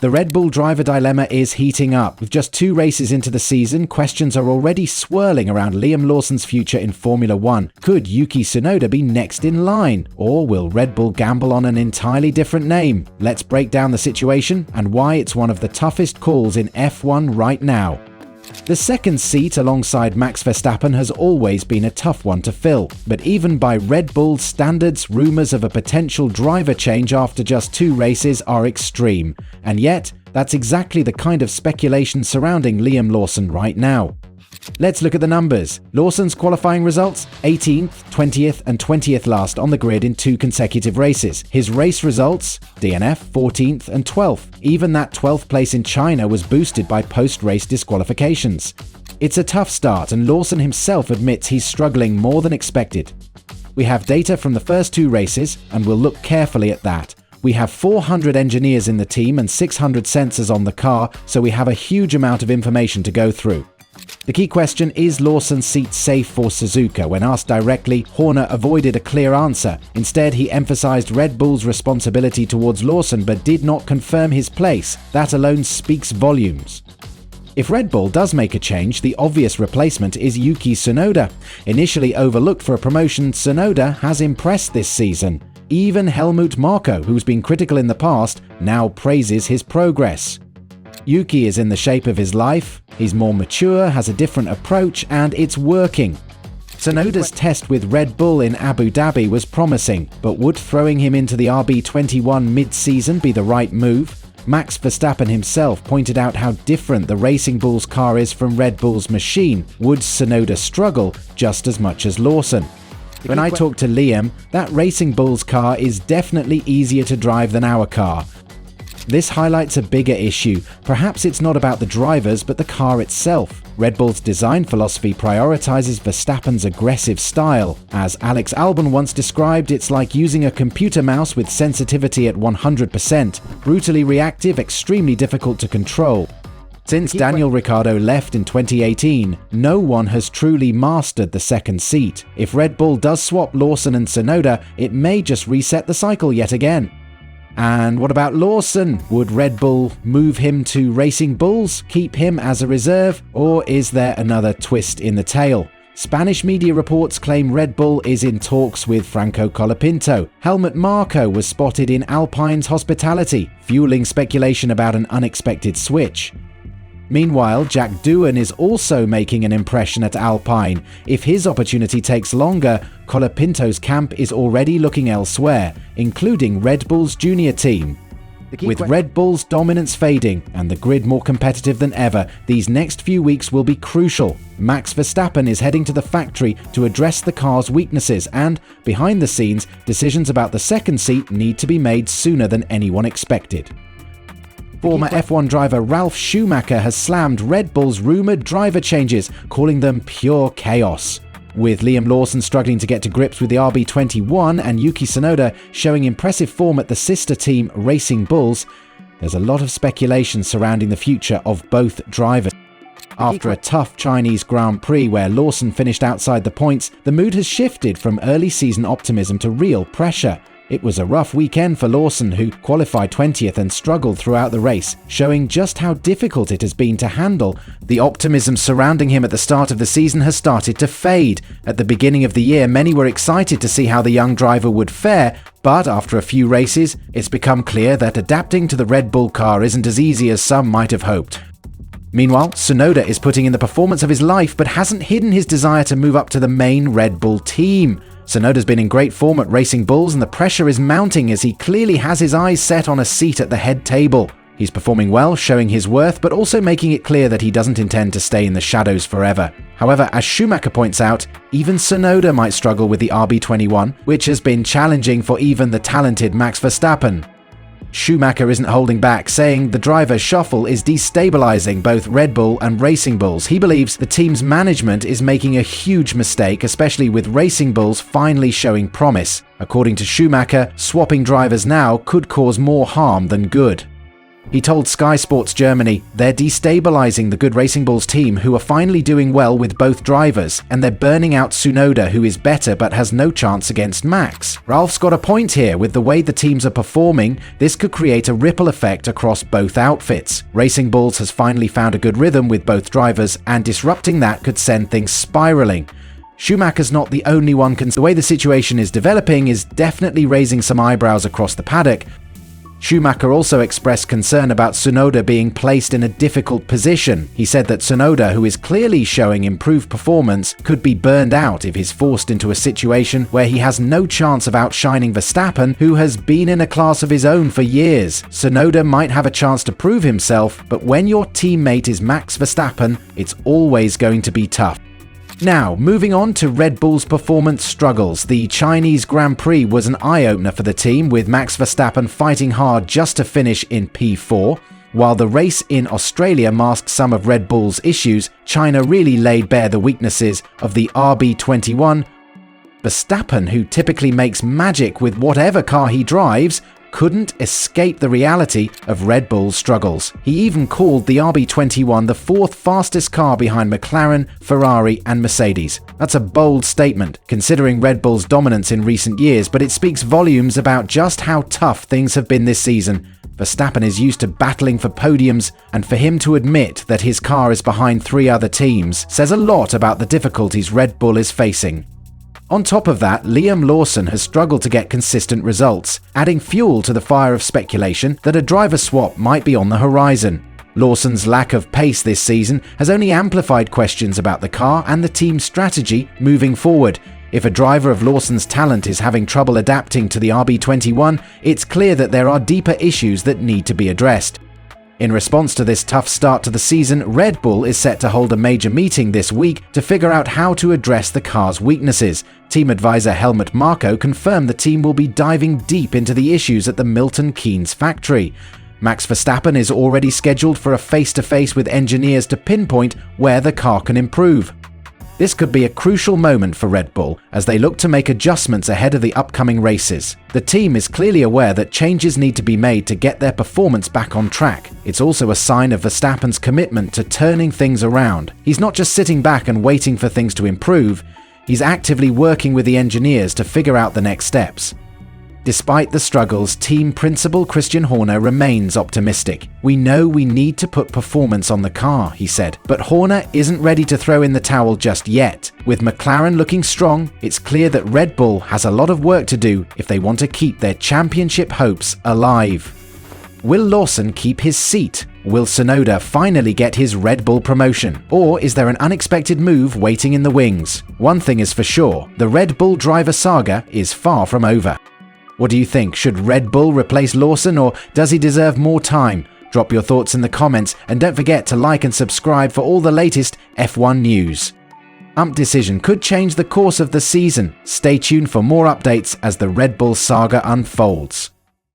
The Red Bull driver dilemma is heating up. With just 2 races into the season, questions are already swirling around Liam Lawson's future in Formula 1. Could Yuki Tsunoda be next in line? Or will Red Bull gamble on an entirely different name? Let's break down the situation and why it's one of the toughest calls in F1 right now. The second seat alongside Max Verstappen has always been a tough one to fill, but even by Red Bull's standards, rumours of a potential driver change after just 2 races are extreme. And yet, that's exactly the kind of speculation surrounding Liam Lawson right now. Let's look at the numbers. Lawson's qualifying results: 18th, 20th and 20th last on the grid in 2 consecutive races. His race results: DNF, 14th and 12th. Even that 12th place in China was boosted by post-race disqualifications. It's a tough start, and Lawson himself admits he's struggling more than expected. We have data from the first 2 races, and we'll look carefully at that. We have 400 engineers in the team and 600 sensors on the car, so we have a huge amount of information to go through. The key question: is Lawson's seat safe for Suzuka? When asked directly, Horner avoided a clear answer. Instead, he emphasized Red Bull's responsibility towards Lawson but did not confirm his place. That alone speaks volumes. If Red Bull does make a change, the obvious replacement is Yuki Tsunoda. Initially overlooked for a promotion, Tsunoda has impressed this season. Even Helmut Marko, who's been critical in the past, now praises his progress. Yuki is in the shape of his life, he's more mature, has a different approach, and it's working. Tsunoda's test with Red Bull in Abu Dhabi was promising, but would throwing him into the RB21 mid-season be the right move? Max Verstappen himself pointed out how different the Racing Bull's car is from Red Bull's machine. Would Tsunoda struggle just as much as Lawson? When I talked to Liam, that Racing Bull's car is definitely easier to drive than our car. This highlights a bigger issue. Perhaps it's not about the drivers, but the car itself. Red Bull's design philosophy prioritizes Verstappen's aggressive style. As Alex Albon once described, it's like using a computer mouse with sensitivity at 100%. Brutally reactive, extremely difficult to control. Since Daniel Ricciardo left in 2018, no one has truly mastered the second seat. If Red Bull does swap Lawson and Tsunoda, it may just reset the cycle yet again. And what about Lawson? Would Red Bull move him to Racing Bulls, keep him as a reserve, or is there another twist in the tale? Spanish media reports claim Red Bull is in talks with Franco Colapinto. Helmut Marko was spotted in Alpine's hospitality, fueling speculation about an unexpected switch. Meanwhile, Jack Doohan is also making an impression at Alpine. If his opportunity takes longer, Colapinto's camp is already looking elsewhere, including Red Bull's junior team. With Red Bull's dominance fading and the grid more competitive than ever, these next few weeks will be crucial. Max Verstappen is heading to the factory to address the car's weaknesses, and, behind the scenes, decisions about the second seat need to be made sooner than anyone expected. Former F1 driver Ralf Schumacher has slammed Red Bull's rumoured driver changes, calling them pure chaos. With Liam Lawson struggling to get to grips with the RB21 and Yuki Tsunoda showing impressive form at the sister team Racing Bulls, there's a lot of speculation surrounding the future of both drivers. After a tough Chinese Grand Prix where Lawson finished outside the points, the mood has shifted from early season optimism to real pressure. It was a rough weekend for Lawson, who qualified 20th and struggled throughout the race, showing just how difficult it has been to handle. The optimism surrounding him at the start of the season has started to fade. At the beginning of the year, many were excited to see how the young driver would fare, but after a few races, it's become clear that adapting to the Red Bull car isn't as easy as some might have hoped. Meanwhile, Tsunoda is putting in the performance of his life but hasn't hidden his desire to move up to the main Red Bull team. Tsunoda's been in great form at Racing Bulls, and the pressure is mounting as he clearly has his eyes set on a seat at the head table. He's performing well, showing his worth, but also making it clear that he doesn't intend to stay in the shadows forever. However, as Schumacher points out, even Tsunoda might struggle with the RB21, which has been challenging for even the talented Max Verstappen. Schumacher isn't holding back, saying the driver shuffle is destabilizing both Red Bull and Racing Bulls. He believes the team's management is making a huge mistake, especially with Racing Bulls finally showing promise. According to Schumacher, swapping drivers now could cause more harm than good. He told Sky Sports Germany, "They're destabilizing the Good Racing Bulls team, who are finally doing well with both drivers, and they're burning out Tsunoda, who is better but has no chance against Max." Ralph's got a point here. With the way the teams are performing, this could create a ripple effect across both outfits. Racing Bulls has finally found a good rhythm with both drivers, and disrupting that could send things spiraling. Schumacher's not the only one. The way the situation is developing is definitely raising some eyebrows across the paddock. Schumacher also expressed concern about Tsunoda being placed in a difficult position. He said that Tsunoda, who is clearly showing improved performance, could be burned out if he's forced into a situation where he has no chance of outshining Verstappen, who has been in a class of his own for years. Tsunoda might have a chance to prove himself, but when your teammate is Max Verstappen, it's always going to be tough. Now, moving on to Red Bull's performance struggles. The Chinese Grand Prix was an eye-opener for the team, with Max Verstappen fighting hard just to finish in P4. While the race in Australia masked some of Red Bull's issues, China really laid bare the weaknesses of the RB21. Verstappen, who typically makes magic with whatever car he drives, couldn't escape the reality of Red Bull's struggles. He even called the RB21 the fourth fastest car behind McLaren, Ferrari and Mercedes. That's a bold statement, considering Red Bull's dominance in recent years, but it speaks volumes about just how tough things have been this season. Verstappen is used to battling for podiums, and for him to admit that his car is behind 3 other teams says a lot about the difficulties Red Bull is facing. On top of that, Liam Lawson has struggled to get consistent results, adding fuel to the fire of speculation that a driver swap might be on the horizon. Lawson's lack of pace this season has only amplified questions about the car and the team's strategy moving forward. If a driver of Lawson's talent is having trouble adapting to the RB21, it's clear that there are deeper issues that need to be addressed. In response to this tough start to the season, Red Bull is set to hold a major meeting this week to figure out how to address the car's weaknesses. Team advisor Helmut Marko confirmed the team will be diving deep into the issues at the Milton Keynes factory. Max Verstappen is already scheduled for a face-to-face with engineers to pinpoint where the car can improve. This could be a crucial moment for Red Bull as they look to make adjustments ahead of the upcoming races. The team is clearly aware that changes need to be made to get their performance back on track. It's also a sign of Verstappen's commitment to turning things around. He's not just sitting back and waiting for things to improve, he's actively working with the engineers to figure out the next steps. Despite the struggles, team principal Christian Horner remains optimistic. "We know we need to put performance on the car," he said, but Horner isn't ready to throw in the towel just yet. With McLaren looking strong, it's clear that Red Bull has a lot of work to do if they want to keep their championship hopes alive. Will Lawson keep his seat? Will Tsunoda finally get his Red Bull promotion? Or is there an unexpected move waiting in the wings? One thing is for sure, the Red Bull driver saga is far from over. What do you think? Should Red Bull replace Lawson, or does he deserve more time? Drop your thoughts in the comments, and don't forget to like and subscribe for all the latest F1 news. Decision could change the course of the season. Stay tuned for more updates as the Red Bull saga unfolds.